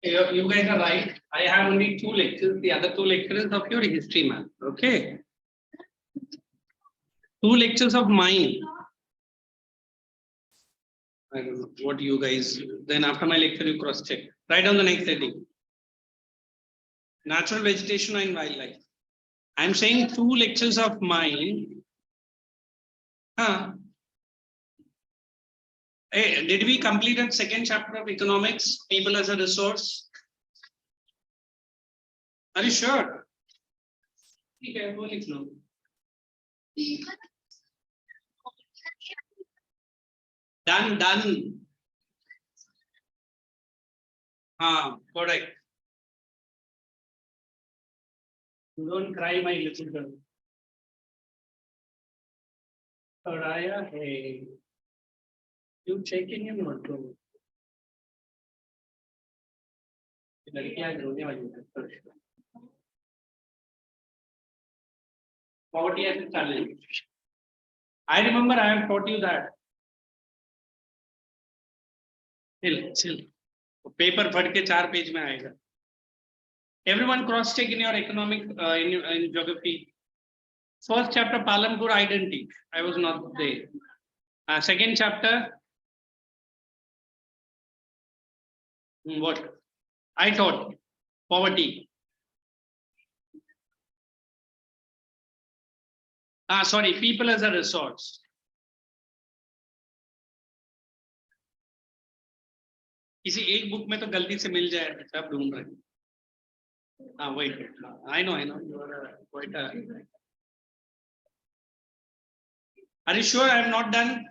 You guys are right. I have only 2 lectures. The other 2 lectures of your history, man. Okay. 2 lectures of mine. I don't know what you guys. Then after my lecture, you cross check. Write down the next heading. Natural vegetation and wildlife. I'm saying 2 lectures of mine. Hey, did we complete that second chapter of economics, people as a resource? Are you sure? Okay, go liख low. Done. Correct. Don't cry, my little girl. Soraya, hey. You checking in or no? Poverty as a challenge. I remember I have taught you that. Chill. Paper पढ़ के 4 page में आएगा. Everyone cross check in your economic in geography. First chapter Palanpur identity. I was not there. Second chapter. What? I taught poverty. Sorry, people as a resource. किसी एक book में तो गलती से मिल जाए सब ढूंढ रहे हैं. Wait. I know. You are quite a... Are you sure I am not done?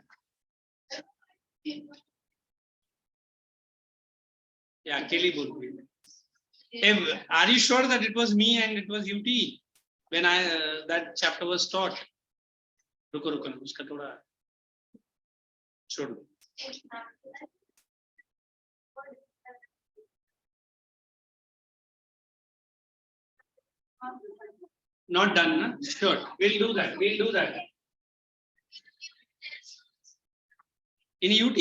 Yeah, Kelly Burgi. Are you sure that it was me and it was UT when that chapter was taught? रुको उसका थोड़ा छोड़ो. Not done, na? Sure. We'll do that. In UT?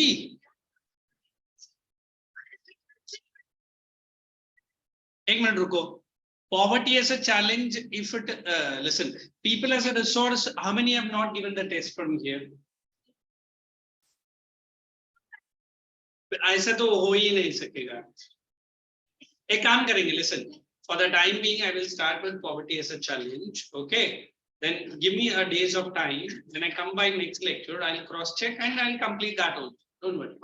एक minute रुको. Poverty as a challenge, if it, listen, people as a resource, how many have not given the test from here? ऐसा तो हो ही नहीं सकेगा. एक काम करेंगे, listen. For the time being, I will start with poverty as a challenge. Okay. Then give me a days of time. When I come by next lecture, I'll cross check and I'll complete that also. Don't worry.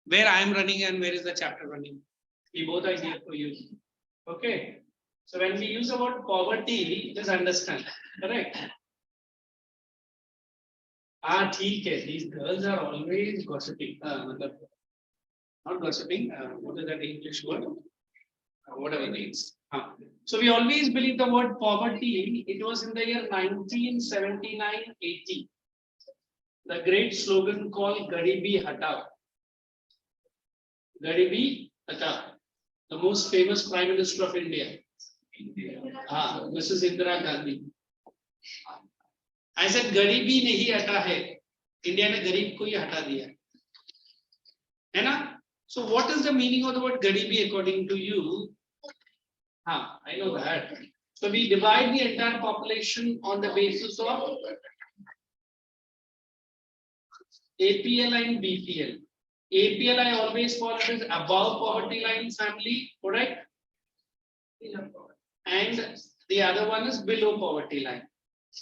Where I am running and where is the chapter running? We both are here for you. Okay. So when we use the word poverty, just understand. Correct? ठीक है. These girls are always gossiping. Not gossiping. What is that English word? Whatever it is. So we always believe the word poverty. It was in the year 1979-80. The great slogan called Garibi Hatao. Garibi Hatao. The most famous Prime Minister of India. Mrs. Indira Gandhi. I said Garibi nahi hata hai. India ne garib ko hi hata diya. है ना? So what is the meaning of the word Garibi according to you? I know that. So we divide the entire population on the basis of APL and BPL. APL I always call it as above poverty line family, correct? And the other one is below poverty line.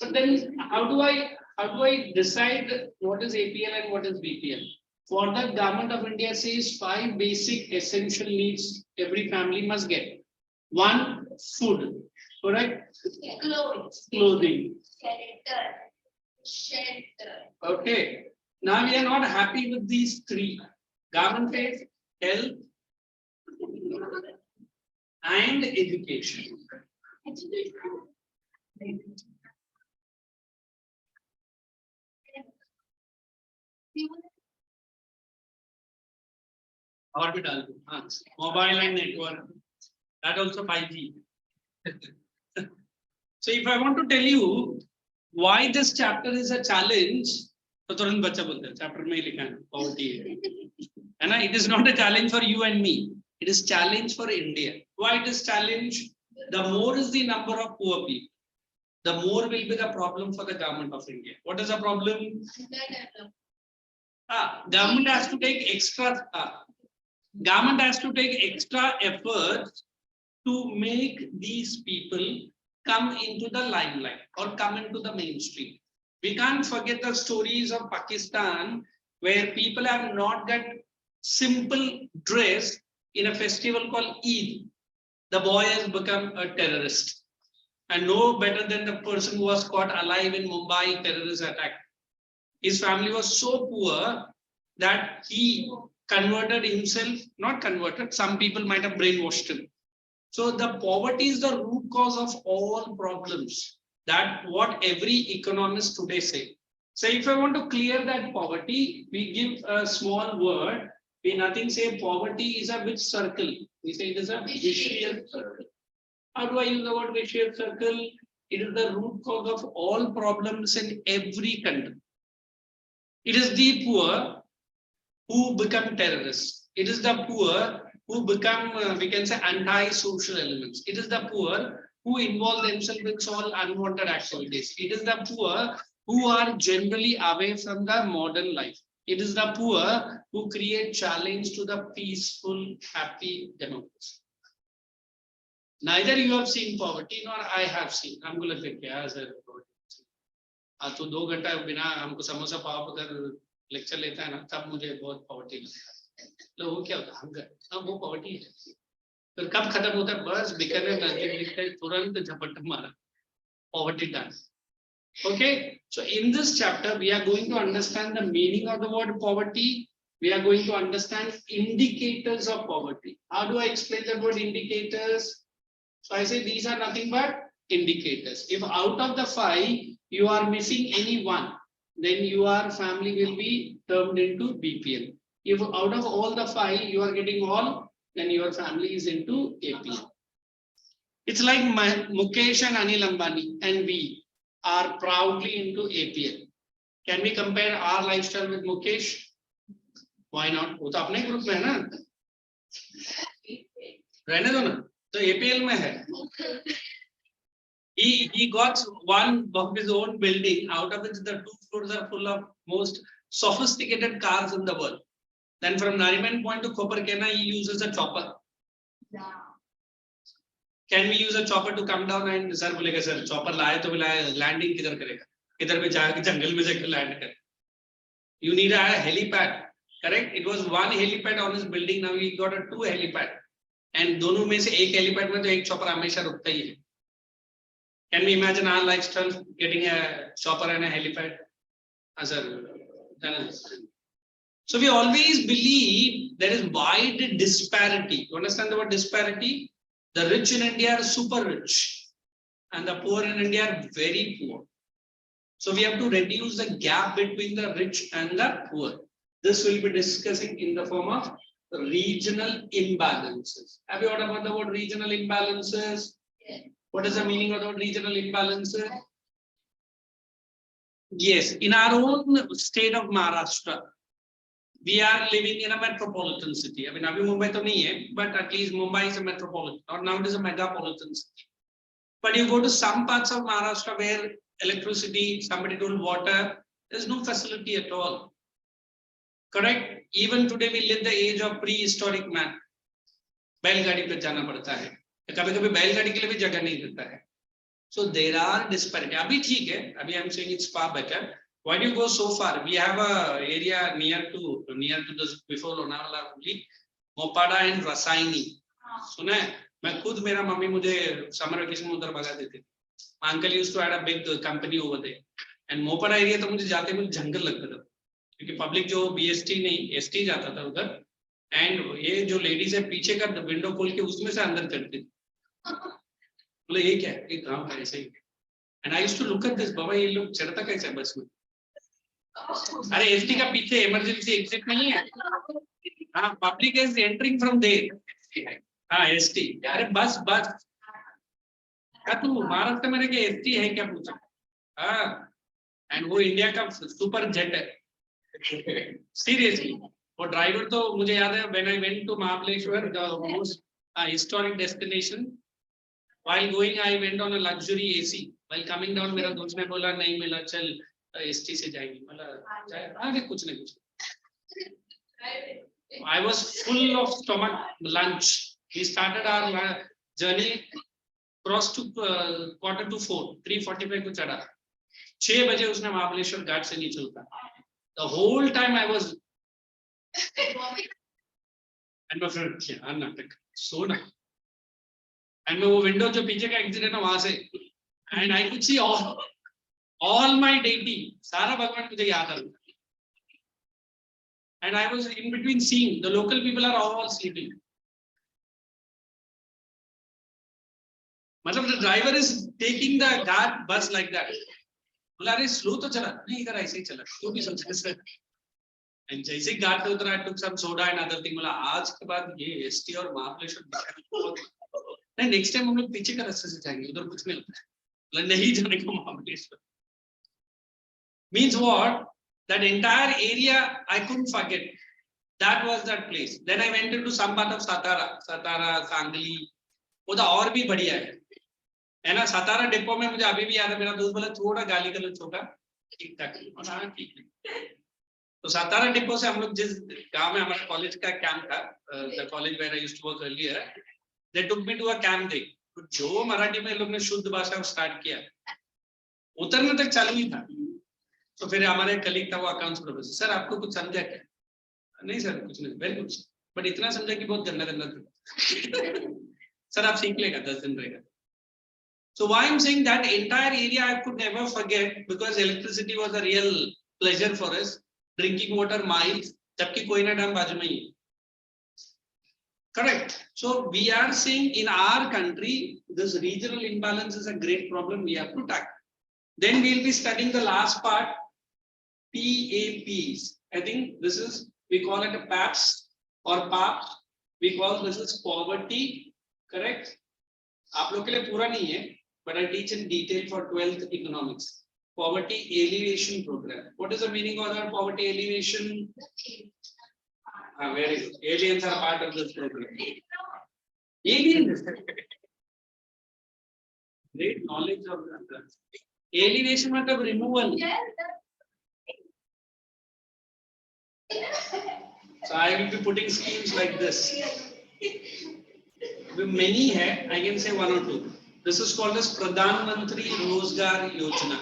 But then how do I decide what is APL and what is BPL? For that, Government of India says 5 basic essential needs every family must get. 1, food, correct? Clothing. Shelter. Okay. Now we are not happy with these 3. Government says health and education. Orbital, mobile and network. That also 5G. So if I want to tell you why this chapter is a challenge, तो तुरंत बच्चा बोलता है chapter में ही लिखा है poverty है ना? It is not a challenge for you and me. It is challenge for India. Why it is challenge? The more is the number of poor people, the more will be the problem for the government of India. What is the problem? Government has to take extra. Government has to take extra efforts to make these people come into the limelight or come into the mainstream. We can't forget the stories of Pakistan where people have not got simple dress in a festival called Eid. The boy has become a terrorist. And no better than the person who was caught alive in Mumbai terrorist attack. His family was so poor that he converted himself, not converted, some people might have brainwashed him. So the poverty is the root cause of all problems. That what every economist today say. So if I want to clear that poverty, we give a small word. We nothing say poverty is a which circle. We say it is a vicious circle. How do I use the word vicious circle? It is the root cause of all problems in every country. It is the poor who become terrorists. It is the poor who become, we can say, anti-social elements. It is the poor who involve themselves with all unwanted activities. It is the poor who are generally away from the modern life. It is the poor who create challenge to the peaceful, happy democracy. Neither you have seen poverty nor I have seen. I'm going to say, तो 2 घंटा बिना हमको समोसा पाव अगर lecture लेता है ना तब मुझे बहुत पॉवर्टी लगता है. लोगों क्या होता है हंगर, अब वो पॉवर्टी है. फिर कब खत्म होता है? बस बिकने नजदीक तुरंत झपट मारा, poverty done. Okay, so in this chapter we are going to understand the meaning of the word poverty. We are going to understand indicators of poverty. How do I explain the word indicators? So I say these are nothing but indicators. If out of the 5 you are missing any one, then your family will be termed into BPL. If out of all the 5 you are getting all, then your family is into APL. It's like Mukesh and Anil Ambani and we are proudly into APL. Can we compare our lifestyle with Mukesh? Why not? वो तो अपने group में है ना, रहने दो ना. तो APL में है. He got one of his own building, out of which the 2 floors are full of most sophisticated cars in the world. Then from Nariman Point to Koperkena, he uses a chopper. Yeah. Can we use a chopper to come down and sir बोलेगा sir chopper लाए तो लाए, landing किधर करेगा? किधर पे जाके जंगल में जाके land करे? You need a helipad, correct? It was 1 helipad on his building. Now he got a 2 helipad, and दोनों में से एक helipad में तो एक chopper हमेशा रुकता ही है. Can we imagine our lifestyle getting a chopper and a helipad? So we always believe there is wide disparity. You understand the word disparity? The rich in India are super rich and the poor in India are very poor. So we have to reduce the gap between the rich and the poor. This will be discussing in the form of regional imbalances. Have you heard about the word regional imbalances? Yeah. What is the meaning of the word regional imbalances? Yes, in our own state of Maharashtra, we are living in a metropolitan city. I mean, Abhi Mumbai to nahi hai, but at least Mumbai is a metropolitan, or now it is a megapolitan city. But you go to some parts of Maharashtra where electricity, somebody told water, there's no facility at all. Correct? Even today we live the age of prehistoric man. बैलगाड़ी पे जाना पड़ता है. कभी-कभी बैलगाड़ी के लिए भी जगह नहीं देता है. So there are disparity. अभी ठीक है. अभी I'm saying it's far better. Why do you go so far? We have a area near to this before Lonavala only, Mopada and Rasaini. सुना है? मैं खुद मेरा मम्मी मुझे summer vacation में उधर भगा देती थी. My uncle used to have a big company over there. And Mopada area तो मुझे जाते मुझे जंगल लगता था. क्योंकि पब्लिक जो BST नहीं ST जाता था उधर. And ये जो लेडीज है पीछे का विंडो खोल के उसमें से अंदर करती थी. बोले ये क्या है? ये गांव का ऐसे ही. And I used to look at this. बाबा ये लोग चढ़ता कैसे है बस में? अरे एसटी का पीछे इमरजेंसी एग्जिट नहीं है. हाँ, public is entering from there. हाँ एसटी. अरे बस क्या तू महाराष्ट्र में रह के एसटी है क्या पूछा? हाँ, एंड वो इंडिया का सुपर जेट है. सीरियसली. और ड्राइवर तो मुझे याद है when I went to Mahabaleshwar, the most historic destination. While going, I went on a luxury AC. While coming down, मेरा दोस्त ने बोला नहीं मिला चल ST से जाएंगे. मतलब आगे कुछ नहीं कुछ. I was full of stomach lunch. We started our journey. Cross to 3:45 को चढ़ा. 6 बजे उसने महाबलेश्वर घाट से नीचे उतरा. The whole time I was and my friend क्या नाटक सोना and मैं वो विंडो जो पीछे का एग्जिट है ना वहां से and I could see all my deity सारा भगवान मुझे याद आ रहा and I was in between seeing the local people are all sleeping. मतलब the driver is taking the Ghat bus like that. बोला अरे स्लो तो चला नहीं इधर ऐसे ही चला तो भी सोचा सर and जैसे ही घाट पे उतरा I took some soda and other thing. बोला आज के बाद ये एसटी और महाबलेश्वर नहीं नेक्स्ट टाइम हम लोग पीछे का रास्ते से जाएंगे उधर कुछ नहीं होता है. बोला नहीं जाने को Mahabaleshwar means what that entire area I couldn't forget. That was that place. Then I went into some part of Satara, Sangli. वो तो और भी बढ़िया है ना. सतारा डिपो में मुझे अभी भी याद है मेरा दोस्त बोला थोड़ा गाली गलौज होगा ठीक ठाक और हाँ ठीक है. तो सतारा डिपो से हम लोग जिस गांव में हमारा कॉलेज का कैंप था the college where I used to work earlier they took me to a camp day. तो जो मराठी में लोग ने शुद्ध भाषा स्टार्ट किया उतरने तक चालू ही था. तो फिर हमारे कलीग था वो अकाउंट्स प्रोफेसर सर आपको कुछ समझा क्या. नहीं सर कुछ नहीं वेरी गुड बट इतना समझा कि बहुत गंदा गंदा था. सर आप सीख लेगा 10 दिन रहेगा. So why I'm saying that entire area I could never forget because electricity was a real pleasure for us. Drinking water miles, जबकि कोई ना डैम बाजू में ही. Correct. So we are saying in our country this regional imbalance is a great problem we have to tackle. Then we'll be studying the last part, PAPs. I think this is we call it a PAPs or PAPs. We call this is poverty. Correct. आप लोग के लिए पूरा नहीं है. But I teach in detail for 12th economics. Poverty alleviation program. What is the meaning of that poverty alleviation? Very good. Aliens are part of this program. Aliens. Great knowledge of that. Alleviation मतलब removal. So I will be putting schemes like this. Many hai, I can say one or two. This is called as Pradhan Mantri Rozgar Yojana.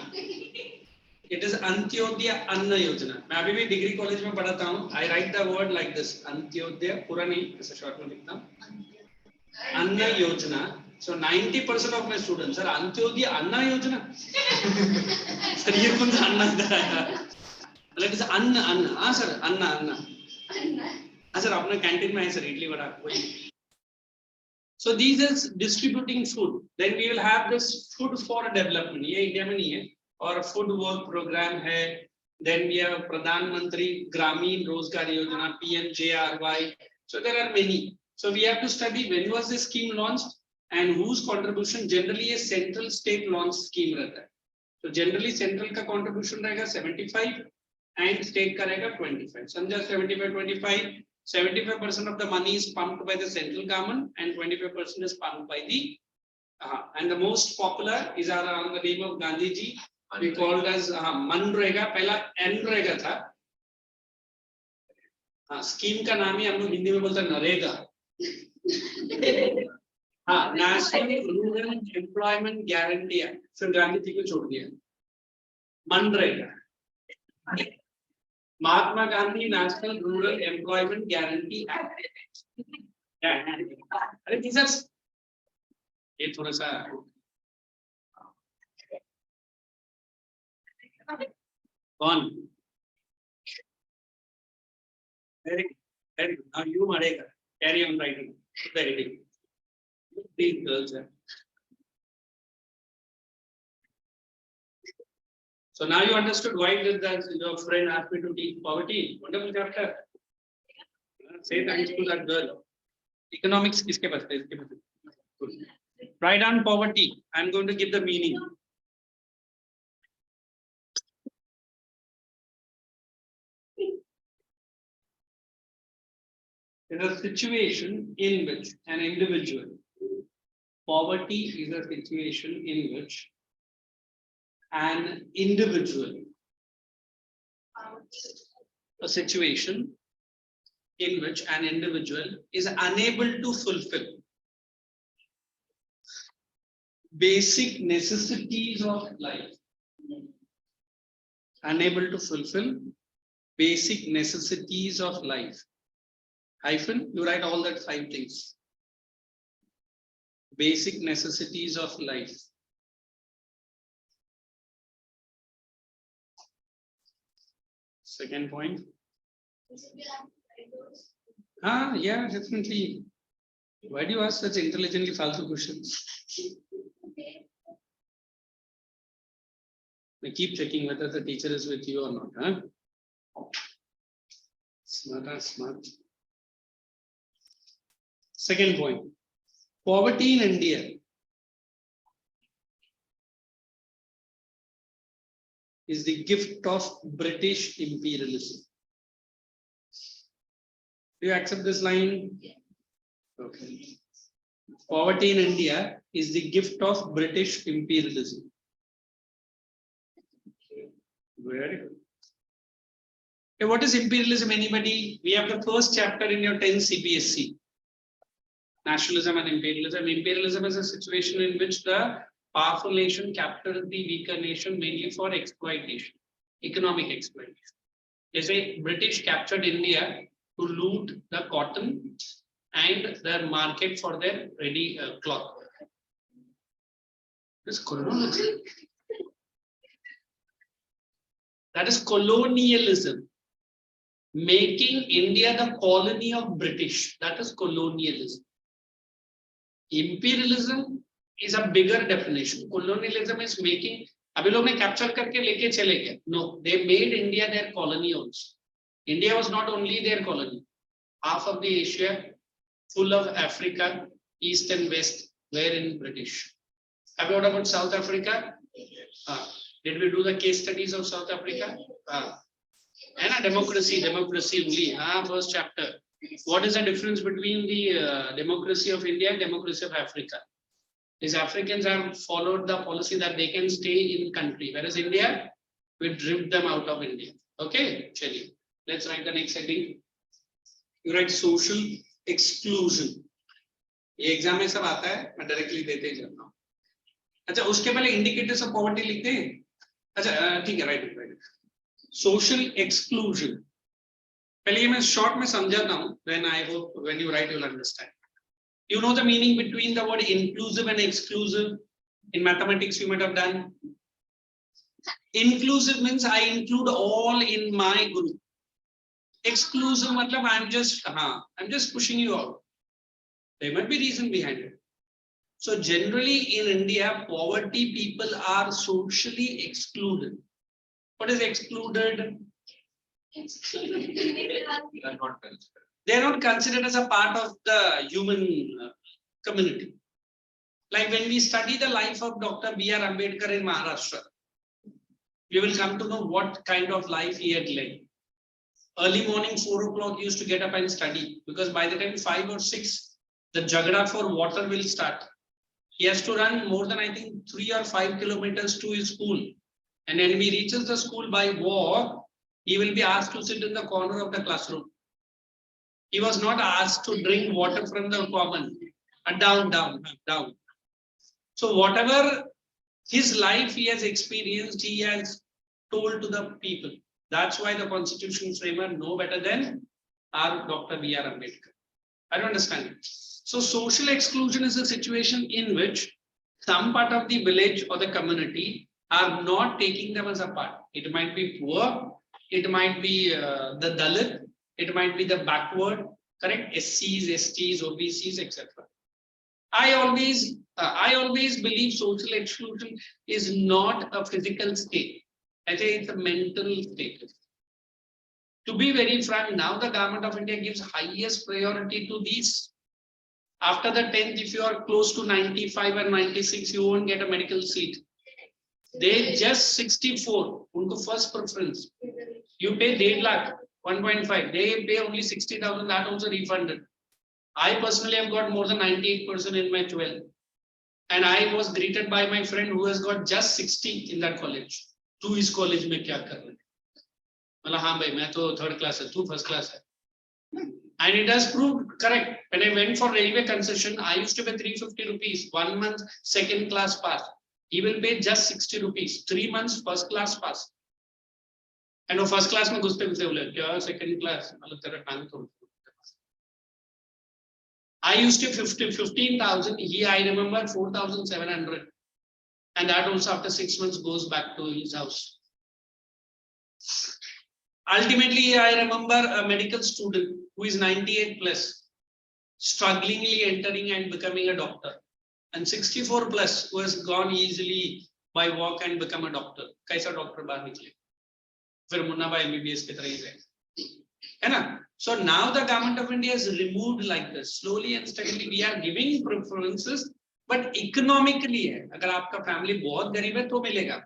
It is Antyodaya Anna Yojana. मैं अभी भी degree college में पढ़ाता हूँ. I write the word like this. Antyodaya पूरा नहीं ऐसे short में लिखता हूँ. Anna Yojana. So 90% of my students sir Antyodaya Anna Yojana. Sir ये कौन सा अन्ना इधर आया? मतलब इसे अन्न हाँ सर अन्ना हाँ सर अपने कैंटीन में है सर इडली वड़ा वही. So these is distributing food. Then we will have this food for development. ये इंडिया में नहीं है और food work program है. Then we have Pradhan Mantri Gramin Rozgar Yojana PMJRY. So there are many. So we have to study when was this scheme launched and whose contribution. Generally a central state launch scheme रहता है. So generally central का contribution रहेगा 75 and state का रहेगा 25. समझा 75-25. 75% of the money is pumped by the central government and 25% is pumped by the and the most popular is around the name of Gandhi ji. We called as MNREGA. पहला एनरेगा था. Scheme का नाम ही हम लोग हिंदी में बोलते हैं NREGA. National rural employment guarantee act. फिर गांधी जी को छोड़ दिया. मनरेगा. Mahatma Gandhi national rural employment guarantee act. अरे टीचर्स ये थोड़ा सा कौन वेरी गुड. नाउ यू मरेगा carry on writing very good. Please girls. So now you understood why did that your friend asked me to teach poverty. Wonderful chapter. Say thanks to that girl. Economics किसके पास है? इसके पास. Write down poverty. I am going to give the meaning. is a situation in which an individual, poverty is a situation in which an individual, a situation in which an individual is unable to fulfill basic necessities of life, unable to fulfill basic necessities of life. Hyphen, you write all that 5 things. Basic necessities of life. Second point. Yeah, definitely. Why do you ask such intelligently false questions? I keep checking whether the teacher is with you or not. Huh? Smart. Second point. Poverty in India is the gift of British imperialism. Do you accept this line? Okay. Poverty in India is the gift of British imperialism. Very good. Okay, what is imperialism? Anybody? We have the first chapter in your 10 CBSE. Nationalism and imperialism. Imperialism is a situation in which the powerful nation captures the weaker nation mainly for exploitation, economic exploitation. They say British captured India to loot the cotton and their market for their ready cloth. This colonialism. That is colonialism. Making India the colony of British. That is colonialism. Imperialism is a bigger definition. Colonialism is making. अभी लोग ने capture करके लेके चले गए. No, they made India their colony also. India was not only their colony. Half of the Asia, full of Africa, East and West, were in British. Have you heard about South Africa? Did we do the case studies of South Africa? And democracy only. First chapter. What is the difference between the democracy of India and democracy of Africa? These Africans have followed the policy that they can stay in country, whereas India, we drift them out of India. Okay, Chelly. Let's write the next heading. You write social exclusion. ये exam में सब आता है, मैं directly देते ही जाता हूँ. अच्छा, उसके पहले इंडिकेटर्स ऑफ पॉवर्टी लिखते हैं. अच्छा, ठीक है, राइट. Social exclusion. पहले ये मैं शॉर्ट में समझाता हूँ. Then I hope when you write you'll understand. You know the meaning between the word inclusive and exclusive. In mathematics you might have done. Inclusive means I include all in my group. Exclusive matlab I'm just pushing you out. There might be reason behind it. So generally in India, poverty people are socially excluded. What is excluded? They are not considered as a part of the human community. Like when we study the life of Dr. B.R. Ambedkar in Maharashtra, we will come to know what kind of life he had led. Early morning, 4 o'clock, he used to get up and study, because by the time 5 or 6, the jagda for water will start. He has to run more than, I think, 3 or 5 kilometers to his school. And when he reaches the school by walk, he will be asked to sit in the corner of the classroom. He was not asked to drink water from the common. Down. So whatever his life he has experienced, he has told to the people. That's why the constitution framer know better than our Dr. B.R. Ambedkar. I don't understand it. So social exclusion is a situation in which some part of the village or the community are not taking them as a part. It might be poor, it might be the Dalit, it might be the backward, correct? SCs, STs, OBCs, etc. I always believe social exclusion is not a physical state. I say it's a mental state. To be very frank, now the government of India gives highest priority to these. After the 10th, if you are close to 95 and 96, you won't get a medical seat. They just 64, unko first preference. You pay 1.5 lakh. 1.5. They pay only 60,000. That also refunded. I personally have got more than 98% in my 12. And I was greeted by my friend who has got just 60 in that college. Tu is college mein kya kar rahe? Mala haan bhai, main to third class hai, tu first class hai. And it has proved correct. When I went for railway concession, I used to pay 350 rupees, 1 month second class pass. He will pay just 60 rupees, 3 months first class pass. And वो first class में घुसते घुसते बोले क्या second class मतलब तेरा टांग तोड़. I used to 15,000. He I remember 4,700, and that also after 6 months goes back to his house. Ultimately, I remember a medical student who is 98 plus, strugglingly entering and becoming a doctor, and 64 plus who has gone easily by walk and become a doctor. कैसा doctor बाहर निकले? फिर मुन्ना भाई MBBS की तरह ही रहे, है ना? So now the government of India is removed like this. Slowly and steadily we are giving preferences, but economically है. अगर आपका family बहुत गरीब है तो मिलेगा.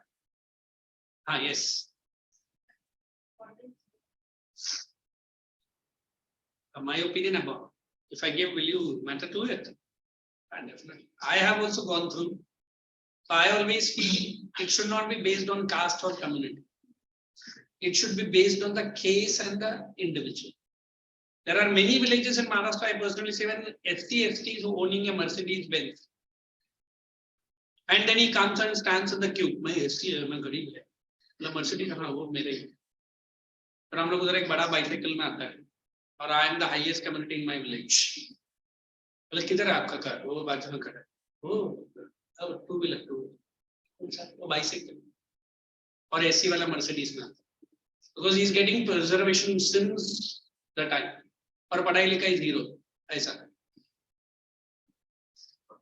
हाँ, yes. My opinion about if I give, will you matter to it? And definitely, I have also gone through. So I always feel it should not be based on caste or community. It should be based on the case and the individual. There are many villages in Maharashtra, I personally say, when ST is owning a Mercedes Benz. And then he comes and stands in the queue. My ST है, मैं गरीब है. मतलब Mercedes हाँ वो मेरे ही. पर हम लोग उधर एक बड़ा bicycle में आता है. और I am the highest community in my village. मतलब किधर है आपका कार? वो बाजू में खड़ा है. वो अब टू व्हीलर वो bicycle. और AC वाला Mercedes में आता है. Because he is getting preservation since the time. और पढ़ाई लिखाई zero ऐसा.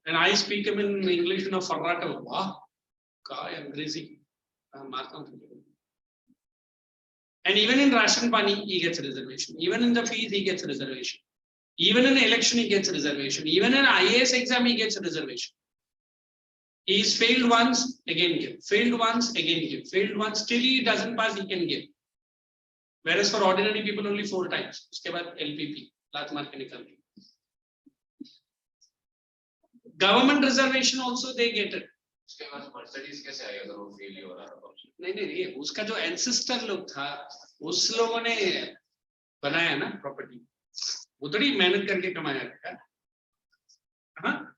And I speak him in English in a farrato. वाह, क्या अंग्रेजी मारता हूँ. And even in ration pani he gets reservation. Even in the fees he gets reservation. Even in election he gets reservation. Even in IAS exam he gets reservation. He is failed once, again give. Failed once, again give. Failed once, till he doesn't pass he can give. Whereas for ordinary people only 4 times. उसके बाद LPP, लात मार के निकल गई. Government reservation also they get it. उसके बाद Mercedes कैसे आएगा अगर वो फेल ही हो रहा है? नहीं, उसका जो ancestor लोग था, उस लोगों ने बनाया ना प्रॉपर्टी. उतनी मेहनत करके कमाया था. हाँ?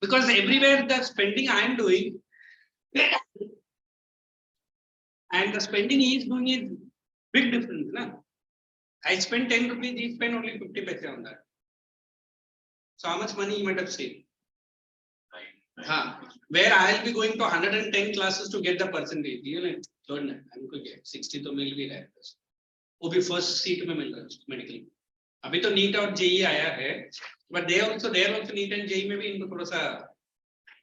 Because everywhere the spending I am doing, and the spending he is doing is big difference, na? I spend 10 rupees, he spend only 50 paise on that. So how much money he might have saved? हाँ, where I will be going to 110 classes to get the percentage. You know, third ना, हमको क्या 60 तो मिल भी रहा है. वो भी first seat में मिल रहा है medically. अभी तो NEET और JEE आया है, but there also NEET and JEE में भी इनको थोड़ा सा.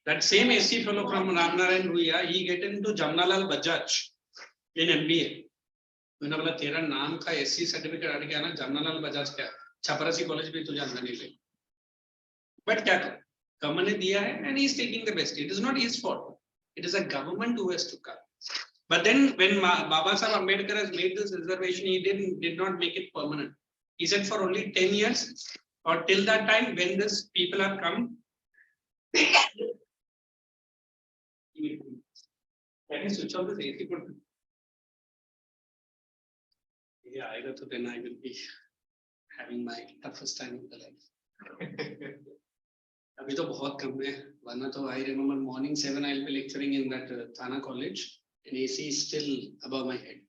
That same SC fellow from Ramnarayan Ruia, he get into Jamnalal Bajaj in MBA. मैंने बोला तेरा नाम का SC सर्टिफिकेट आ गया ना, Jamnalal Bajaj क्या? छपरासी कॉलेज भी तुझे अंदर नहीं ले. But क्या कर? Government ने दिया है, and he is taking the best. It is not his fault. It is a government who has to come. But then when Baba Sahib Ambedkar has made this reservation, he did not make it permanent. He said for only 10 years or till that time when this people have come. Can you switch off this AC? Yeah, either so then I will be having my toughest time in the life. अभी तो बहुत कम है, वरना तो I remember morning 7 I will be lecturing in that Thana college, and AC is still above my head.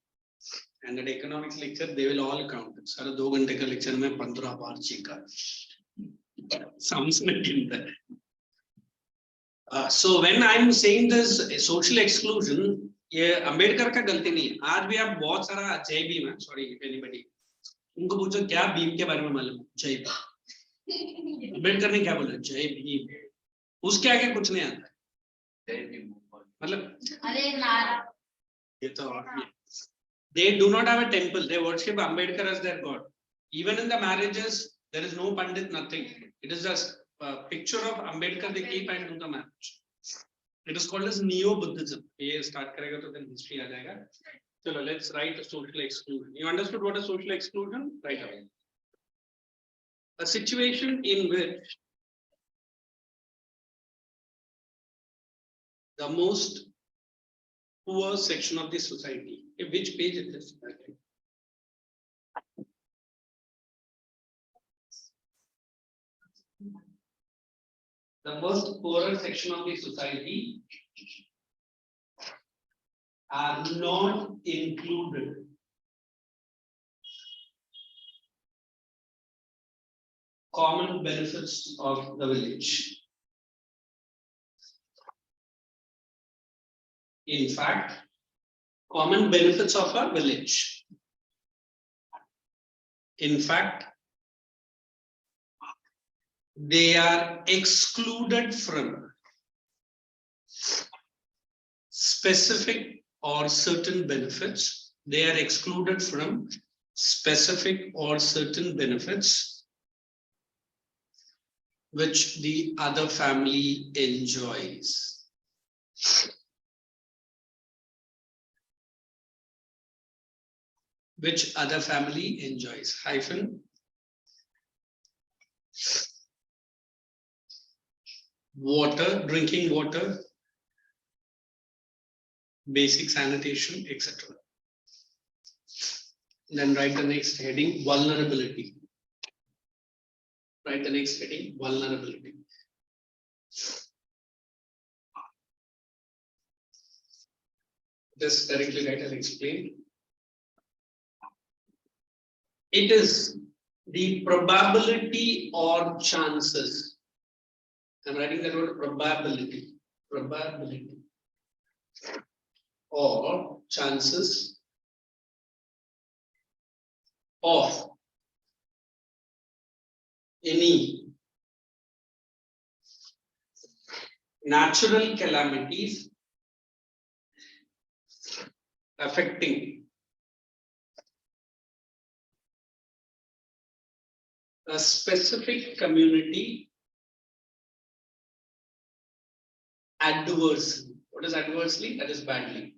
And that economics lecture they will all count. सारा 2 घंटे का lecture में 15 बार चीखा. Sounds like in that. So when I am saying this social exclusion, ये अम्बेडकर का गलती नहीं है. आज भी आप बहुत सारा जय भीम है, sorry if anybody, उनको पूछो क्या भीम के बारे में मालूम? जय भीम. अम्बेडकर ने क्या बोला? जय भीम. उसके आगे कुछ नहीं आता. जय भीम मतलब अरे नारा. ये तो they do not have a temple. They worship Ambedkar as their god. Even in the marriages, there is no pandit, nothing. It is just a picture of Ambedkar they keep and do the marriage. It is called as Neo Buddhism. ये start करेगा तो then history आ जाएगा. So let's write a social exclusion. You understood what a social exclusion? Right away. A situation in which the most poor section of the society. Which page is this? Okay. The most poorer section of the society are not included common benefits of the village. In fact, common benefits of a village. In fact, they are excluded from specific or certain benefits. They are excluded from specific or certain benefits which the other family enjoys. Which other family enjoys, hyphen, water, drinking water, basic sanitation, etc. Then write the next heading, vulnerability. Write the next heading, vulnerability. Just directly write and explain. It is the probability or chances. I'm writing that word probability. Probability or chances of any natural calamities affecting a specific community adversely. What is adversely? That is badly.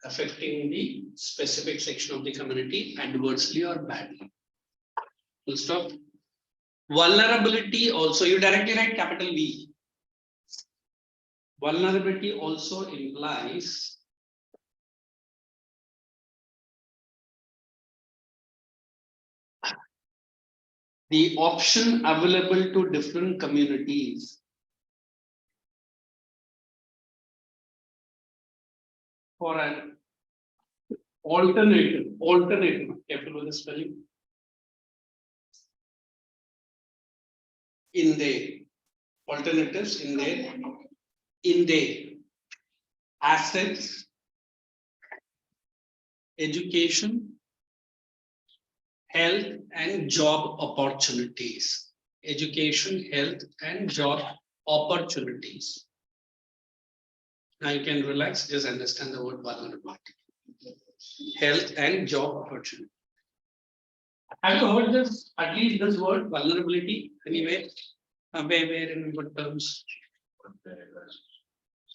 Affecting the specific section of the community adversely or badly. Full stop. Vulnerability also, you directly write capital V. Vulnerability also implies the option available to different communities for an alternative, careful with the spelling, in the alternatives in their assets, education, health and job opportunities. Education, health and job opportunities. Now you can relax, just understand the word vulnerability. Health and job opportunity. Have you heard this, at least this word, vulnerability, anywhere? Where in what terms?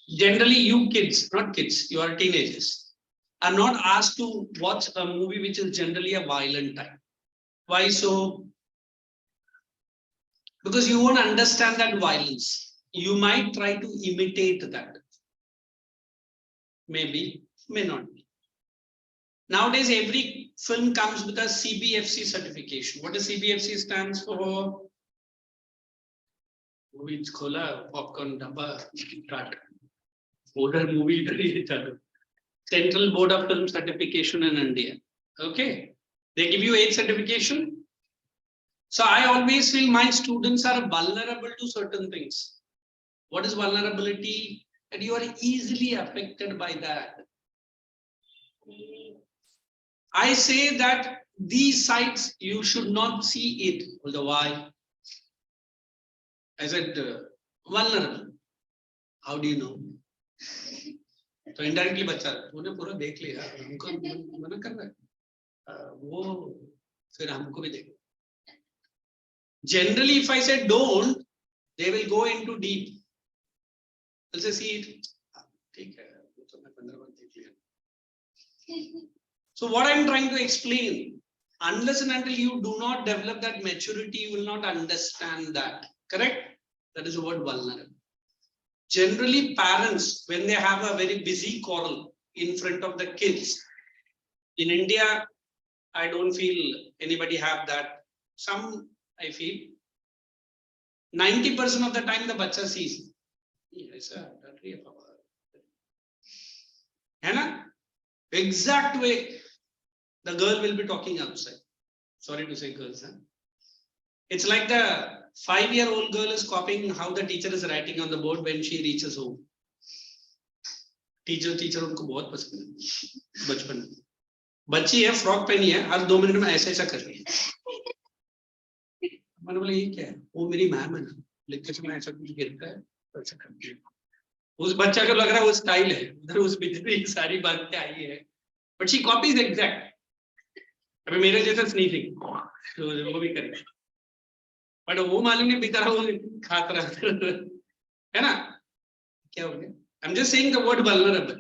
Generally, you kids, not kids, you are teenagers, are not asked to watch a movie which is generally a violent type. Why so? Because you won't understand that violence. You might try to imitate that. Maybe, may not be. Nowadays, every film comes with a CBFC certification. What does CBFC stands for? Movie khola, popcorn dabba, cut. Older movie, Central Board of Film Certification in India. Okay, they give you 8 certification. So I always feel my students are vulnerable to certain things. What is vulnerability? And you are easily affected by that. I say that these sites you should not see it. Although why? I said vulnerable. How do you know? तो indirectly बच्चा तूने पूरा देख लिया हमको मना कर रहा है वो फिर हमको भी देखो. Generally, if I say don't, they will go into deep. They'll say, see it. ठीक है, तो So what I'm trying to explain, unless and until you do not develop that maturity, you will not understand that. Correct? That is the word vulnerable. Generally, parents, when they have a very busy quarrel in front of the kids, in India, I don't feel anybody have that. Some, I feel, 90% of the time the bacha sees. Yes, sir. Exact way the girl will be talking outside. Sorry to say girls. Huh? It's like the 5-year-old girl is copying how the teacher is writing on the board when she reaches home. Teacher उनको बहुत पसंद है बचपन में. बच्ची है frock पहनी है हर 2 मिनट में ऐसा कर रही है. मैंने बोला ये क्या है? वो मेरी मैम है ना, लेक्चर में ऐसा कुछ गिरता है ऐसा करती है. उस बच्चा को लग रहा है वो स्टाइल है, उधर उस बिजली सारी बात क्या आई है, बट शी कॉपीज एग्जैक्ट. अभी मेरे जैसा स्नीफिंग तो वो भी करेगा, बट वो मालूम नहीं बेचारा वो खाता रहा है ना. क्या हो गया? I'm just saying the word vulnerable.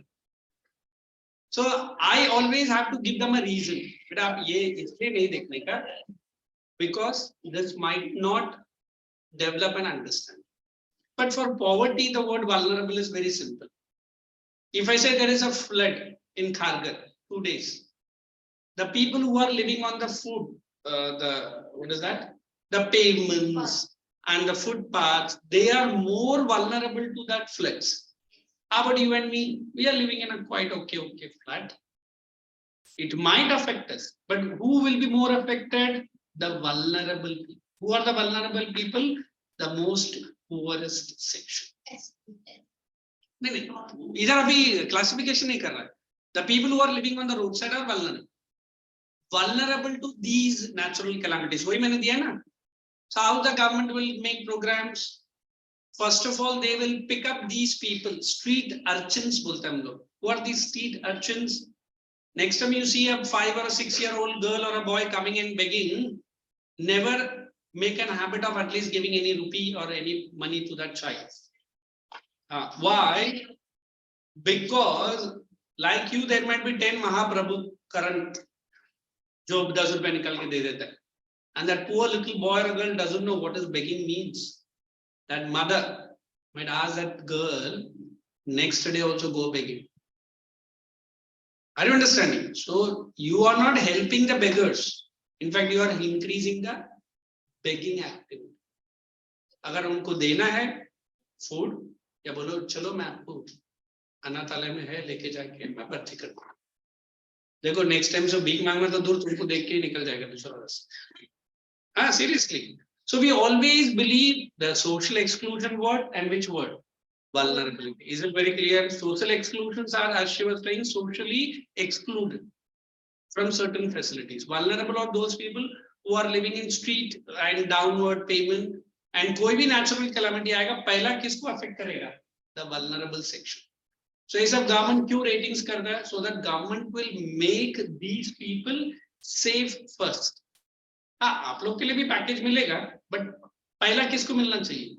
So I always have to give them a reason. But आप ये इसलिए नहीं देखने का, because this might not develop an understanding. But for poverty, the word vulnerable is very simple. If I say there is a flood in Kharghar, 2 days, the people who are living on the food, the pavements and the footpaths, they are more vulnerable to that floods. How about you and me? We are living in a quite okay flat. It might affect us, but who will be more affected? The vulnerable people. Who are the vulnerable people? The most poorest section. नहीं, इधर अभी classification नहीं कर रहा है. The people who are living on the roadside are vulnerable to these natural calamities. वही मैंने दिया ना. So how the government will make programs? First of all, they will pick up these people, street urchins बोलते हैं हम लोग. Who are these street urchins? Next time you see a 5 or a 6-year-old girl or a boy coming and begging, never make an habit of at least giving any rupee or any money to that child. Why? Because like you, there might be 10 Mahaprabhu current जो 10 रुपए निकल के दे देता है. And that poor little boy or girl doesn't know what is begging means. That mother might ask that girl next day also go begging. Are you understanding? So you are not helping the beggars. In fact, you are increasing the begging activity. अगर उनको देना है food या बोलो चलो मैं आपको अनाथालय में है लेके जाके मैं भर्ती कर दूँ. देखो next time से भीख मांगना तो दूर, तुमको देख के ही निकल जाएगा दूसरा रास्ता. Seriously. So we always believe the social exclusion word and which word? Vulnerability. Is it very clear? Social exclusions are, as she was saying, socially excluded from certain facilities. Vulnerable are those people who are living in street and downward payment. And कोई भी natural calamity आएगा, पहला किसको affect करेगा? The vulnerable section. So ये सब government क्यों ratings कर रहा है? So that government will make these people safe first. हाँ, आप लोग के लिए भी पैकेज मिलेगा, बट पहला किसको मिलना चाहिए?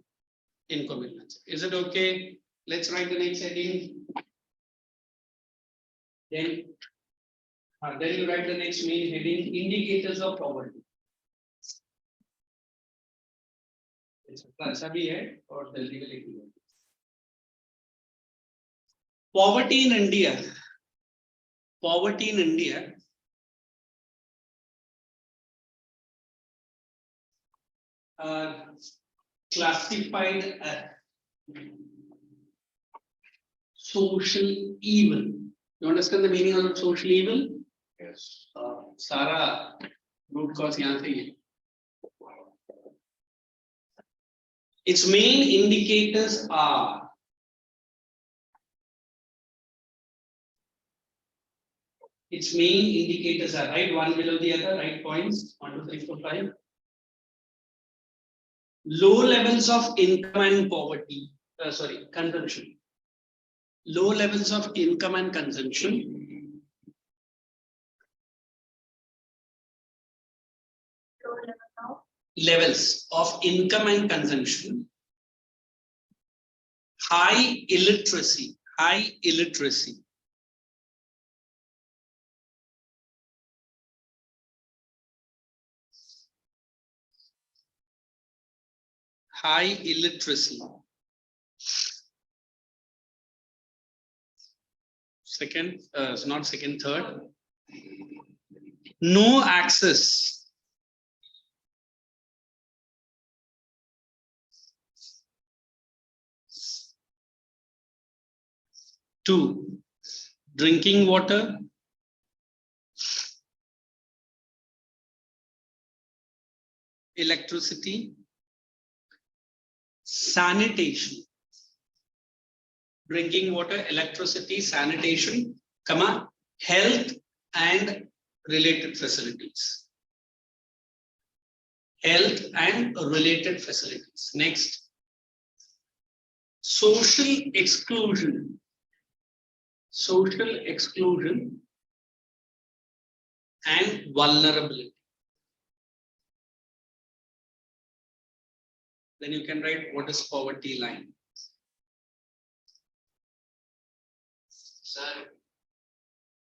इनको मिलना चाहिए. Is it okay? Let's write the next heading. Then you write the next main heading: indicators of poverty. ऐसा भी है और जल्दी का लिखिए. Poverty in India. Poverty in India. Classified as social evil. You understand the meaning of social evil? Yes. सारा root cause यहाँ से ही. Its main indicators are right one below the other, right points 1, 2, 3, 4, 5. Low levels of income and poverty, consumption. Low levels of income and consumption. Levels of income and consumption. High illiteracy. high illiteracy. Second, not second, third. No access. To drinking water, electricity, sanitation. Drinking water, electricity, sanitation, comma, health and related facilities. Health and related facilities. Next, social exclusion. Social exclusion and vulnerability. Then you can write what is poverty line. Sir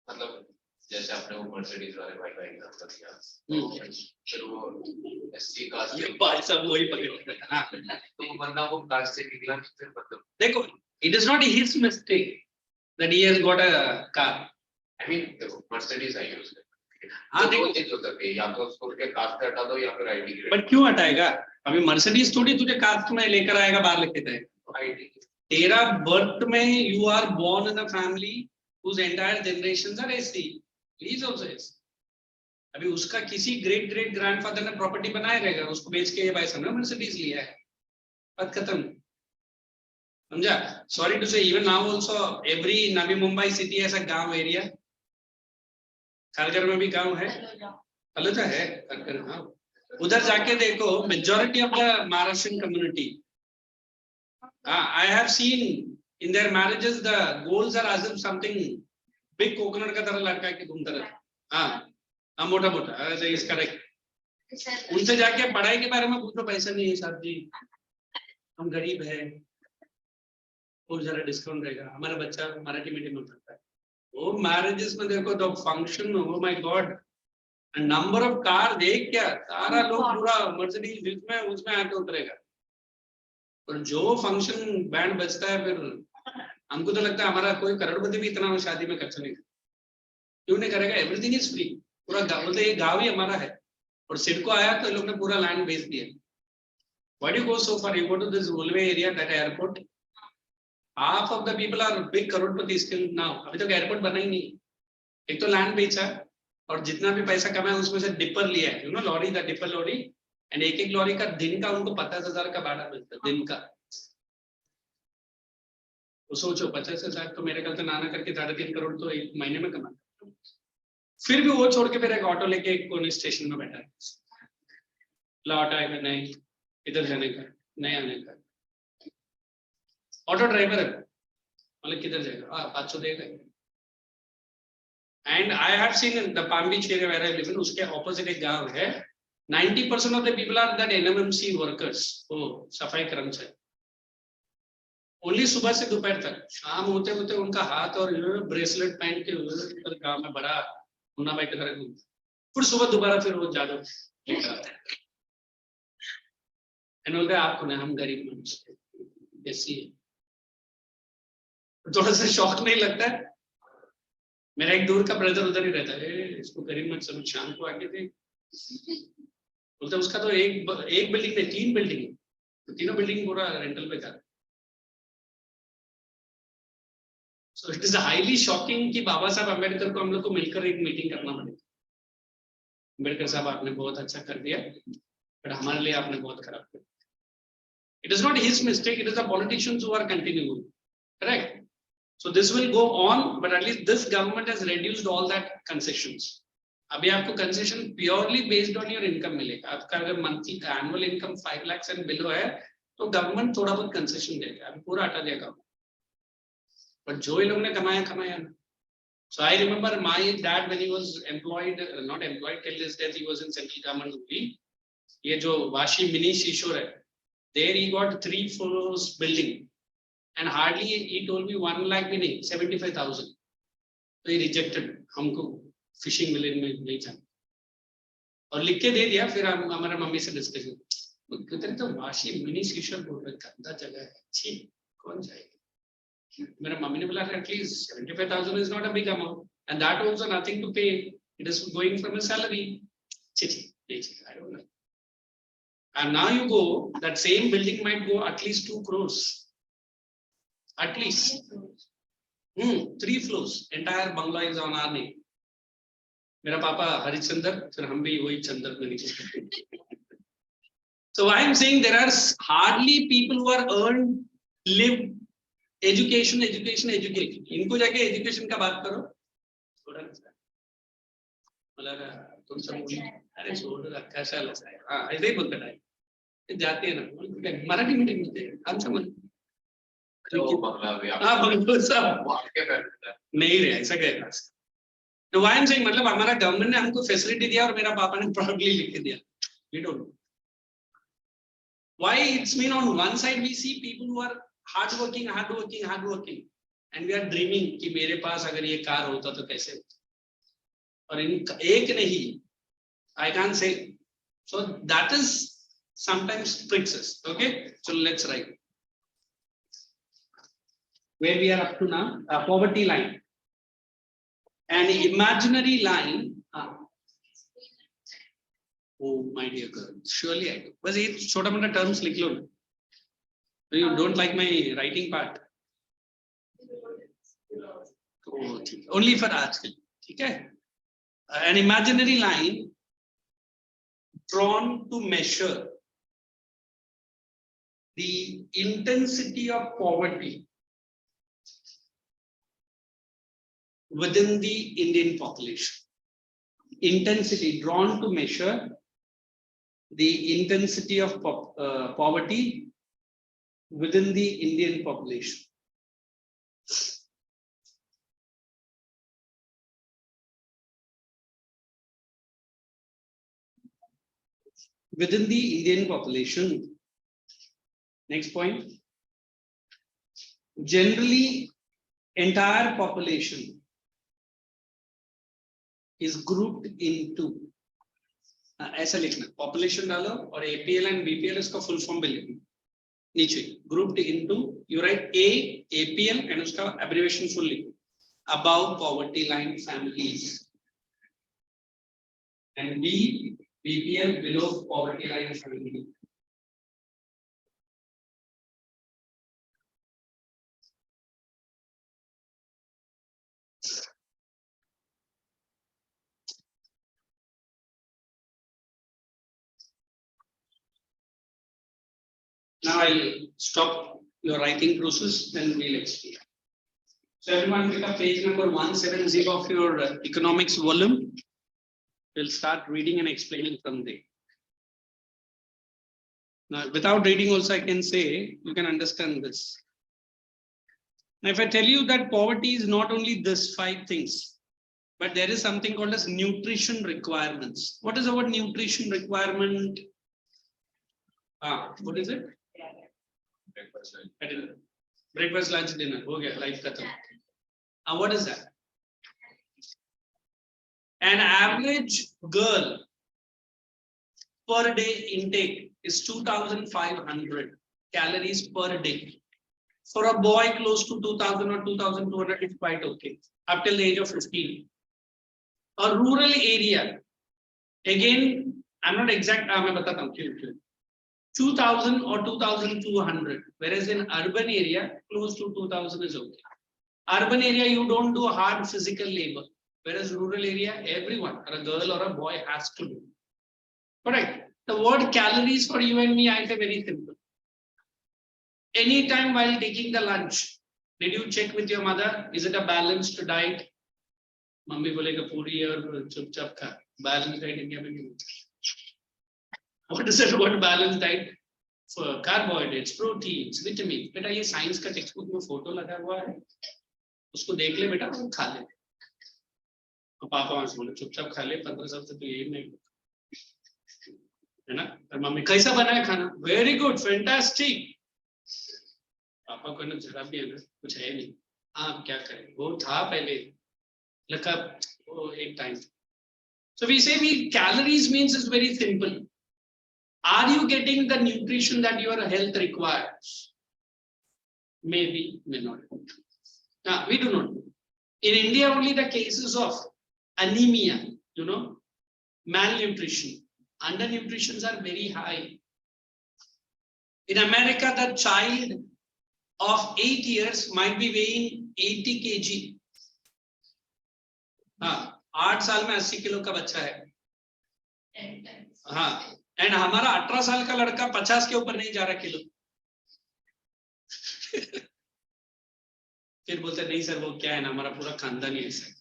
मतलब जैसे आपने वो Mercedes वाले भाई का example दिया फिर वो एससी कास्ट ये भाई सब वही पकड़ हाँ तो वो बंदा वो कास्ट से निकला फिर मतलब देखो it is not his mistake that he has got a car. I mean देखो मर्सिडीज आई है उसके हाँ देखो चीज हो सकती है या तो उसको उसके कास्ट से हटा दो या फिर आईडी बट क्यों हटाएगा अभी मर्सिडीज थोड़ी तुझे कास्ट में लेकर आएगा बाहर लेके जाएगा आईडी तेरा बर्थ में you are born in a family whose entire generations are SC. He is also SC. अभी उसका किसी ग्रेट ग्रेट ग्रैंडफादर ने प्रॉपर्टी बनाया रहेगा उसको बेच के ये भाई साहब ने मर्सिडीज लिया है बात खत्म समझा सॉरी टू से even now also every Navi Mumbai city ऐसा गांव एरिया खारघर में भी गांव है अलजा है खारघर हाँ उधर जाके देखो majority of the Maharashtrian community I have seen in their marriages the goals are as if something big coconut का तरह लड़का के घूमता रहता हाँ मोटा मोटा इज करेक्ट उनसे जाके पढ़ाई के बारे में पूछो पैसा नहीं है साहब जी हम गरीब है और जरा डिस्काउंट रहेगा हमारा बच्चा मराठी मीडियम में पढ़ता है वो मैरिजेस में देखो तो function oh my God number of car देख क्या सारा लोग पूरा मर्सिडीज उसमें आके उतरेगा और जो फंक्शन बैंड बजता है फिर हमको तो लगता है हमारा कोई करोड़पति भी इतना शादी में खर्च नहीं क्यों नहीं करेगा एवरीथिंग इज फ्री पूरा बोलते ये गांव ही हमारा है और सिडको आया तो लोग ने पूरा लैंड बेच दिया why do go so far you go to this railway area that airport half of the people are big करोड़पति स्टिल नाउ अभी तक एयरपोर्ट बना ही नहीं एक तो लैंड बेचा और जितना भी पैसा कमाया उसमें से डिपर लिया है you know lorry the dipper lorry and एक लॉरी का दिन का उनको 50,000 का भाड़ा मिलता है दिन का तो सोचो 50,000 तो मेरे ख्याल से नाना करके 3.5 करोड़ तो एक महीने में कमाता फिर भी वो छोड़ के फिर एक ऑटो लेके एक कोने स्टेशन में बैठा है लौट आएगा नहीं इधर जाने का नहीं आने का ऑटो ड्राइवर है मतलब किधर जाएगा 500 देगा and I have seen the Palm Beach area where I live in उसके ऑपोजिट एक गांव है 90% of the people are that NMMC workers oh सफाई कर्मचारी ओनली सुबह से दोपहर तक शाम होते होते उनका हाथ और ब्रेसलेट पहन के गांव में बड़ा मुन्ना भाई की तरह घूमता फिर सुबह दोबारा फिर वो जादू लेकर आता है एंड बोलते आपको ना हम गरीब मनुष्य ऐसी है थोड़ा सा शौक नहीं लगता है मेरा एक दूर का ब्रदर उधर ही रहता है इसको गरीब मत समझ शाम को आके थे बोलते उसका तो एक बिल्डिंग में 3 बिल्डिंग तो तीनों बिल्डिंग पूरा रेंटल पे कर so it is highly shocking कि बाबा साहब अम्बेडकर को हम लोग को मिलकर एक मीटिंग करना पड़ेगा अम्बेडकर साहब आपने बहुत अच्छा कर दिया बट हमारे लिए आपने बहुत खराब कर दिया it is not his mistake it is the politicians who are continuing correct so this will go on but at least this government has reduced all that concessions अभी आपको concession purely based on your income मिलेगा आपका अगर monthly annual income 5 lakh and below है तो government थोड़ा बहुत concession देगा अभी पूरा हटा देगा बट जो ये लोग ने कमाया ना so I remember my dad when he was employed not employed till this death he was in central government only ये जो वाशी मिनी शिशोर है there he got 3 floors building and hardly he told me 1 lakh भी नहीं 75,000 तो he rejected हमको fishing village में नहीं जाना और लिख के दे दिया फिर हम हमारा मम्मी से डिस्कशन कितने तो वाशी मिनी शीशर बोल रहे गंदा जगह है छी कौन जाएगा मेरा मम्मी ने बोला at least 75,000 is not a big amount and that also nothing to pay it is going from a salary छी I don't know and now you go that same building might go at least 2 crores at least 3 floors entire bungalow is on our name मेरा पापा हरिचंदर फिर हम भी वही चंदर में नीचे So I am saying there are hardly people who are earned, live, education. इनको जाके education का बात करो, थोड़ा मतलब तुम सब अरे छोड़ रहा कैसा लगता है, हाँ ऐसे ही बोलते हैं, जाते हैं ना, मराठी मीटिंग में थे, हम समझ, हाँ बंगलो सब, नहीं रे ऐसा कह रहा है, तो why I am saying मतलब हमारा गवर्नमेंट ने हमको फैसिलिटी दिया और मेरा पापा ने प्राउडली लिख के दिया, we don't know. Why it's mean on one side we see people who are hardworking, and we are dreaming कि मेरे पास अगर ये कार होता तो कैसे होता, और एक नहीं, I can't say, so that is sometimes tricks us. Okay, so let's write where we are up to now. Poverty line, an imaginary line. Oh my dear girl, surely I do. बस ये छोटा मोटा terms लिख लो. You don't like my writing part? Oh, only for आज के, ठीक है? An imaginary line drawn to measure the intensity of poverty within the Indian population. Intensity drawn to measure the intensity of poverty within the Indian population. Within the Indian population. Next point. Generally, entire population is grouped into ऐसा लिखना, population डालो और APL and BPL इसका full form भी लिखना नीचे, grouped into, you write A, APL and उसका abbreviation full लिखो, above poverty line families, and B, BPL below poverty line family. Now I'll stop your writing process, then we'll explain. So everyone pick up page number 170 of your economics volume. We'll start reading and explaining from there. Now, without reading also I can say, you can understand this. Now, if I tell you that poverty is not only this 5 things, but there is something called as nutrition requirements. What is our nutrition requirement? What is it? Breakfast, lunch, dinner. Okay, life khatam. What is that? An average girl per day intake is 2,500 calories per day. For a boy, close to 2,000 or 2,200 is quite okay, up till the age of 15. A rural area, again, I'm not exact, I'm not 2,000 or 2,200, whereas in urban area, close to 2,000 is okay. Urban area, you don't do hard physical labor, whereas rural area, everyone, or a girl or a boy has to do. Correct. The word calories for you and me, I say very simple. Anytime while taking the lunch, did you check with your mother? Is it a balanced diet? Mummy bolega puri aur chup chap kha. Balanced diet India mein. What is that word balanced diet? For carbohydrates, proteins, vitamins. Beta ये science का textbook में photo लगा हुआ है. उसको देख ले बेटा, वो खा ले. तो पापा वहां से बोले चुपचाप खा ले, 15 साल से तो यही नहीं है ना. और मम्मी कैसा बना है खाना? Very good, fantastic. पापा को ना जरा भी है ना, कुछ है नहीं. आप क्या करें? वो था पहले. लगा वो एक time. So we say we calories means is very simple. Are you getting the nutrition that your health requires? Maybe, may not. We do not. In India, only the cases of anemia, malnutrition, undernutrition are very high. In America, the child of 8 years might be weighing 80 kg. 8 साल में 80 kilo का बच्चा है. हाँ, and हमारा 18 साल का लड़का 50 के ऊपर नहीं जा रहा किलो. फिर बोलते नहीं सर वो क्या है ना हमारा पूरा खानदान ही ऐसा.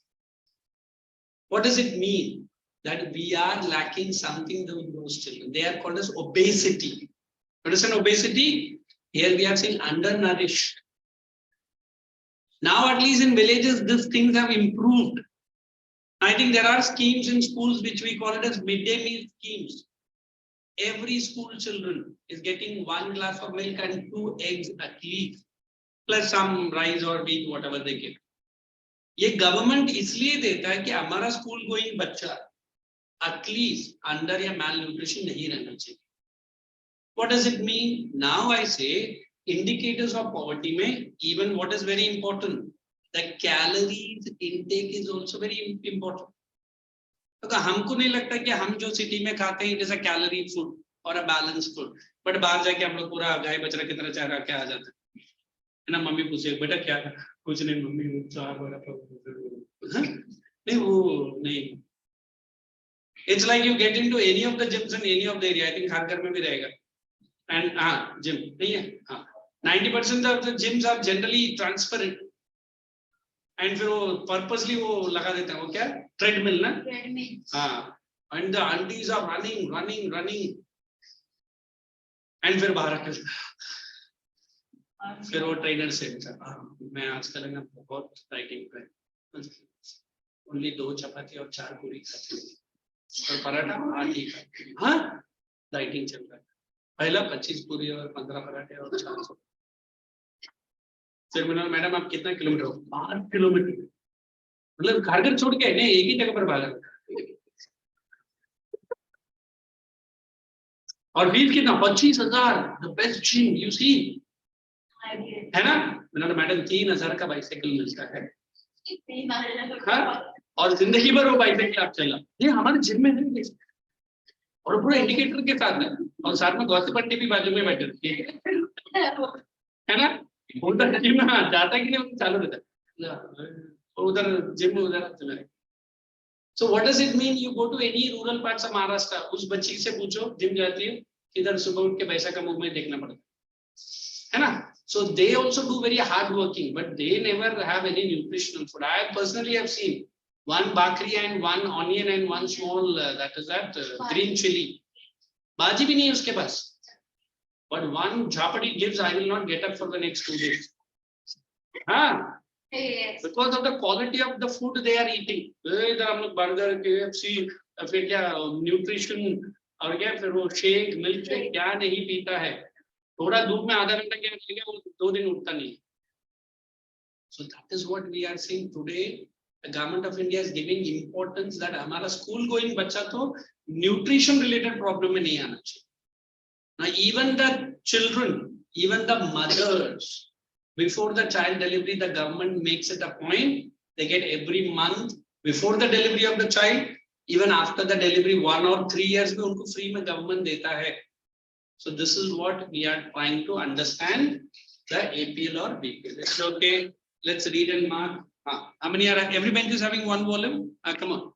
What does it mean? That we are lacking something to those children. They are called as obesity. Understand obesity? Here we are saying undernourished. Now at least in villages these things have improved. I think there are schemes in schools which we call it as midday meal schemes. Every school children is getting 1 glass of milk and 2 eggs at least, plus some rice or wheat, whatever they get. ये government इसलिए देता है कि हमारा school going बच्चा at least under या मैल nutrition नहीं रहना चाहिए. What does it mean? Now I say indicators of poverty में even what is very important, the calories intake is also very important. तो हमको नहीं लगता कि हम जो सिटी में खाते हैं it is a calorie food और अ बैलेंस फूड, बट बाहर जाके हम लोग पूरा गाय बछड़ा की तरह चेहरा के आ जाते है ना. मम्मी पूछे बेटा क्या कुछ नहीं मम्मी वो चार बड़ा नहीं वो नहीं. It's like you get into any of the gyms in any of the area. I think हर घर में भी रहेगा. And gym नहीं है. 90% of the gyms are generally transparent. And फिर वो purposely वो लगा देते हैं वो क्या treadmill ना. And the aunties are running. And फिर बाहर आके फिर वो ट्रेनर से मैं आजकल ना बहुत डाइटिंग पे ओनली 2 चपाती और 4 पूरी खाती हूँ और पराठा 8 ही खाती हूँ. हाँ डाइटिंग चल रहा है. पहला 25 पूरी और 15 पराठे और 400. फिर मैंने मैडम आप कितना किलोमीटर हो? 5 किलोमीटर. मतलब घर छोड़ के नहीं एक ही जगह पर भागा. और फीस कितना? 25,000. The best gym you see है ना. मैंने मैडम 3,000 का बाइसाइकिल मिलता है. हाँ और जिंदगी भर वो बाइसाइकिल आप चला. ये हमारे जिम में नहीं और पूरा इंडिकेटर के साथ है और साथ में गौसी पट्टी भी बाजू में बैठे है ना. उधर जिम में जाता कि नहीं चालू रहता है उधर जिम में उधर. So what does it mean? You go to any rural parts of Maharashtra, उस बच्ची से पूछो जिम जाती है किधर सुबह उठ के पैसा का मुंह में देखना पड़ता है ना. So they also do very hard working, but they never have any nutritional food. I personally have seen 1 bakri and 1 onion and 1 small green chili. Baji bhi nahi hai uske paas. But 1 jhapadi gives, I will not get up for the next 2 days. Because of the quality of the food they are eating. इधर हम लोग burger KFC फिर क्या nutrition और क्या फिर वो shake milk shake क्या नहीं पीता है. थोड़ा धूप में आधा घंटा क्या लगेगा वो 2 दिन उठता नहीं. So that is what we are seeing today. The government of India is giving importance that हमारा school going बच्चा तो nutrition related problem में नहीं आना चाहिए. Now even the children, even the mothers, before the child delivery, the government makes it a point. They get every month before the delivery of the child, even after the delivery 1 or 3 years में उनको free में government देता है. So this is what we are trying to understand the APL or BPL. Okay, let's read and mark. How many are? Every bench is having 1 volume. Come on.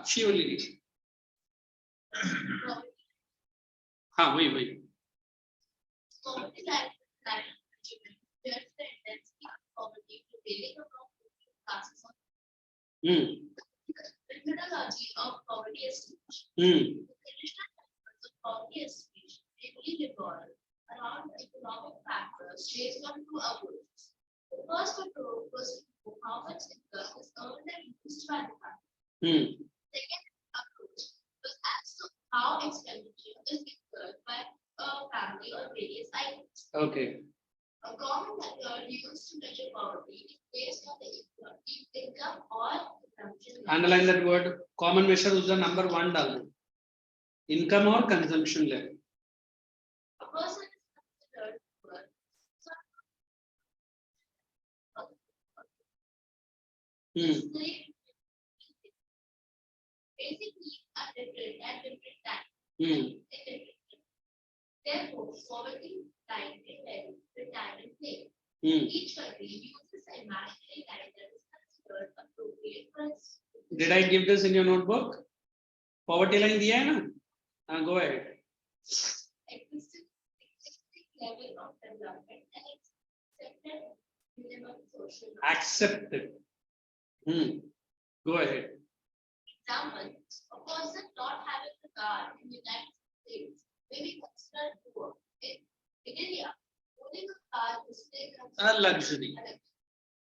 She only reads. Wait. Methodology of poverty estimation. Poverty estimation mainly revolve around economic factors based on 2 approaches. The first approach was to know how much income is earned and used by the family. Second approach was as to how expenditure is incurred by a family on various items. Okay. A common method used to measure poverty is based on the income or consumption. Underline that word. Common measure is the number 1 डाल दो. Income or consumption level. Basically are different at different times. Therefore, poverty line is retirement pay. Each country uses a imaginary line that is considered appropriate for its. Did I give this in your notebook? Poverty line diya hai na? Go ahead. Existing level of development and accepted minimum social. Accepted. Go ahead. Example, a person not having a car in the United States may be considered poor. In India, owning a car is still A luxury.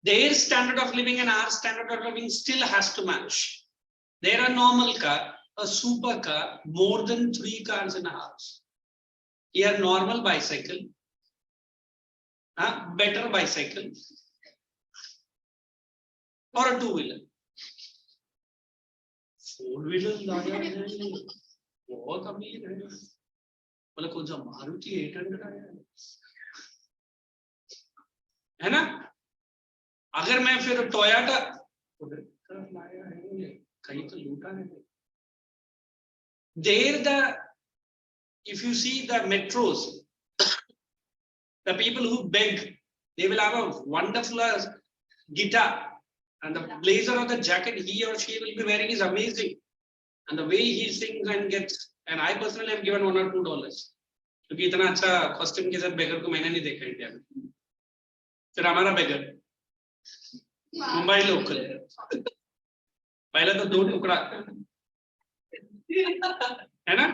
Their standard of living and our standard of living still has to match. There are normal car, a super car, more than 3 cars in a house. Here normal bicycle, better bicycle, or a 2-wheeler. 4-wheeler लाया है, बहुत अमीर है। मतलब कौन सा मारुति 800 आया है ना? अगर मैं फिर टोयोटा लाया है, कहीं तो लूटा है। There if you see the metros, the people who beg, they will have a wonderful guitar, and the blazer or the jacket he or she will be wearing is amazing, and the way he sings and gets, and I personally have given $1 or $2 क्योंकि इतना अच्छा costume के साथ बेगर को मैंने नहीं देखा India में। फिर हमारा बेगर मुंबई लोकल, पहले तो 2 टुकड़ा है ना,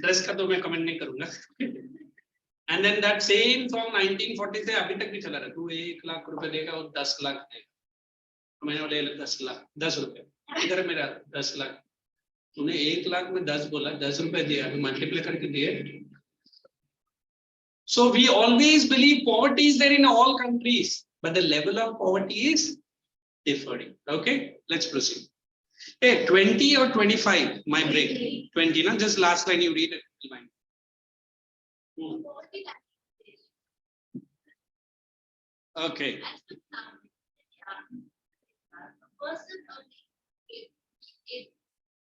ड्रेस का तो मैं कमेंट नहीं करूंगा। And then that same song 1940 से अभी तक भी चला रहा है। तू 1 लाख रुपए देगा और 10 लाख देगा, मैंने बोले 10 लाख 10 रुपए, इधर मेरा 10 लाख, तूने 1 लाख में 10 बोला, 10 रुपए दिया, अभी मल्टीप्लाई करके दिए। So we always believe poverty is there in all countries, but the level of poverty is differing. Okay, let's proceed. Hey, 20 or 25, my break. 20, na? Just last line you read it. Poverty line Okay. as the example, a person earning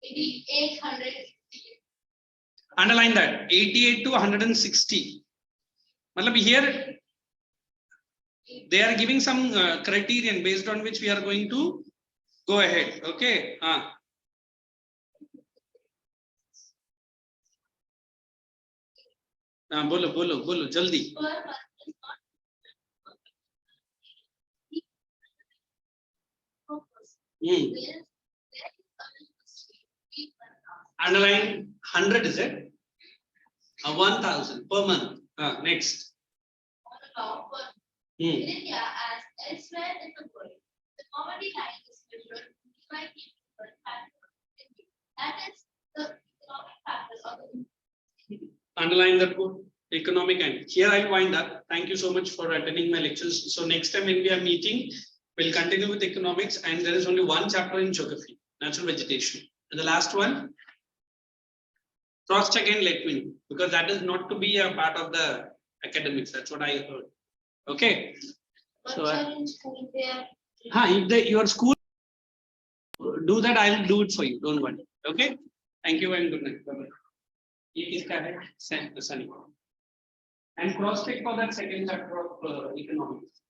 800. Underline that 88 to 160. Matlab here they are giving some criterion based on which we are going to go ahead. Okay. बोलो जल्दी. Underline 100 is it? 1,000 per month. Next. In India, as elsewhere in the world, the poverty line is measured by different factors. That is the economic factors of the. Underline that word, economic, and here I wind up. Thank you so much for attending my lectures. So next time when we are meeting, we'll continue with economics, and there is only one chapter in geography, natural vegetation, and the last one. Cross check and let me know, because that is not to be a part of the academics. That's what I heard. Okay. So if your school do that, I will do it for you. Don't worry. Okay. Thank you and good night. Bye-bye. Sunny. And cross check for that second chapter of economics.